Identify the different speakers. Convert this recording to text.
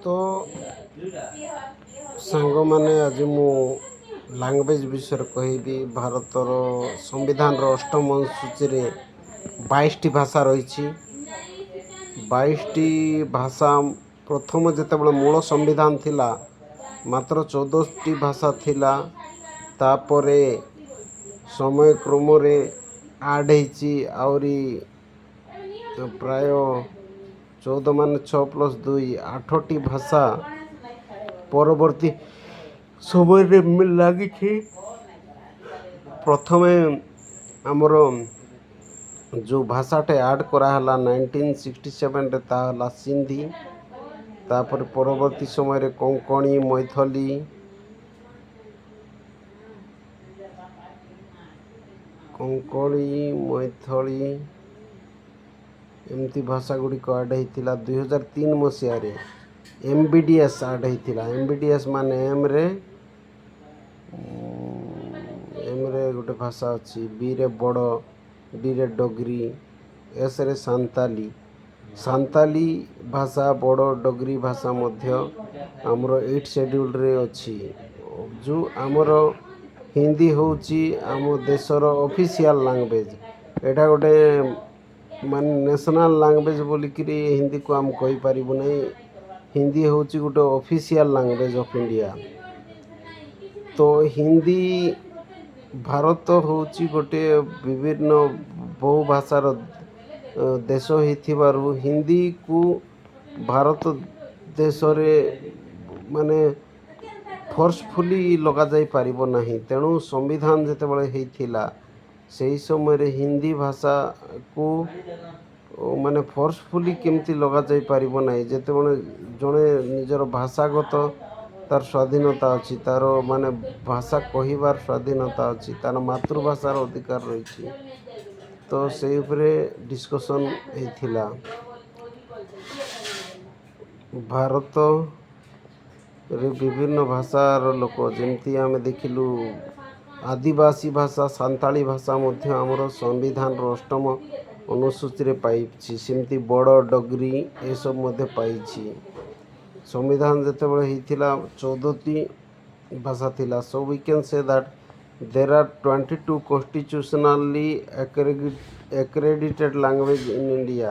Speaker 1: ତ ସାଙ୍ଗମାନେ ଆଜି ମୁଁ ଲାଙ୍ଗୁଏଜ୍ ବିଷୟରେ କହିବି। ଭାରତର ସମ୍ବିଧାନର ଅଷ୍ଟମ ଅନୁସୂଚୀରେ 22ଟି ଭାଷା ରହିଛି। 22ଟି ଭାଷା ପ୍ରଥମ ଯେତେବେଳେ ମୂଳ ସମ୍ବିଧାନ ଥିଲା ମାତ୍ର 14ଟି ଭାଷା ଥିଲା। ତାପରେ ସମୟକ୍ରମରେ ଆଡ଼୍ ହେଇଛି ଆହୁରି ପ୍ରାୟ 14 ମାନେ 6 + 2 8ଟି ଭାଷା ପରବର୍ତ୍ତୀ ସମୟରେ ଲାଗିଛି। ପ୍ରଥମେ ଆମର ଯେଉଁ ଭାଷାଟେ ଆଡ଼୍ କରାହେଲା 1967ରେ ତାହା ହେଲା ସିନ୍ଧି। ତାପରେ ପରବର୍ତ୍ତୀ ସମୟରେ କୋଙ୍କଣୀ, ମୈଥଳି ଏମିତି ଭାଷା ଗୁଡ଼ିକ ଆଡ଼୍ ହେଇଥିଲା। 2003 ମସିହାରେ MBDS ଆଡ଼୍ ହେଇଥିଲା। MBDS ମାନେ ଏମ୍ରେ ଗୋଟେ ଭାଷା ଅଛି, ବିରେ ବଡ଼, ଡିରେ ଡୋଗ୍ରୀ, ଏସ୍ରେ ସାନ୍ତାଲି ଭାଷା, ବଡ଼ ଡୋଗ୍ରୀ ଭାଷା ମଧ୍ୟ ଆମର 8th ସେଡ୍ୟୁଲ୍ରେ ଅଛି। ଯେଉଁ ଆମର ହିନ୍ଦୀ ହେଉଛି ଆମ ଦେଶର ଅଫିସିଆଲ୍ ଲାଙ୍ଗୁଏଜ୍। ଏଇଟା ଗୋଟେ ମାନେ ନ୍ୟାସନାଲ୍ ଲାଙ୍ଗୁଏଜ୍ ବୋଲିକିରି ହିନ୍ଦୀକୁ ଆମେ କହିପାରିବୁ ନାହିଁ। ହିନ୍ଦୀ ହେଉଛି ଗୋଟେ ଅଫିସିଆଲ୍ ଲାଙ୍ଗୁଏଜ୍ ଅଫ୍ ଇଣ୍ଡିଆ। ତ ହିନ୍ଦୀ ଭାରତ ହେଉଛି ଗୋଟିଏ ବିଭିନ୍ନ ବହୁ ଭାଷାର ଦେଶ ହେଇଥିବାରୁ ହିନ୍ଦୀକୁ ଭାରତ ଦେଶରେ ମାନେ ଫୋର୍ସଫୁଲି ଲଗାଯାଇ ପାରିବ ନାହିଁ। ତେଣୁ ସମ୍ବିଧାନ ଯେତେବେଳେ ହେଇଥିଲା ସେହି ସମୟରେ ହିନ୍ଦୀ ଭାଷାକୁ ମାନେ ଫୋର୍ସଫୁଲି କେମିତି ଲଗାଯାଇ ପାରିବ ନାହିଁ। ଯେତେବେଳେ ଜଣେ ନିଜର ଭାଷାଗତ ତା'ର ସ୍ୱାଧୀନତା ଅଛି, ତା'ର ମାନେ ଭାଷା କହିବାର ସ୍ୱାଧୀନତା ଅଛି, ତା'ର ମାତୃଭାଷାର ଅଧିକାର ରହିଛି। ତ ସେଇ ଉପରେ ଡିସ୍କସନ୍ ହେଇଥିଲା। ଭାରତରେ ବିଭିନ୍ନ ଭାଷାର ଲୋକ, ଯେମିତି ଆମେ ଦେଖିଲୁ ଆଦିବାସୀ ଭାଷା ସାନ୍ତାଳୀ ଭାଷା ମଧ୍ୟ ଆମର ସମ୍ବିଧାନର ଅଷ୍ଟମ ଅନୁସୂଚୀରେ ପାଇଛି। ସେମିତି ବଡ଼ ଡୋଗ୍ରୀ ଏସବୁ ମଧ୍ୟ ପାଇଛି। ସମ୍ବିଧାନ ଯେତେବେଳେ ହେଇଥିଲା 14ଟି ଭାଷା ଥିଲା। So we can say that there are 22 constitutionally accredited language in India.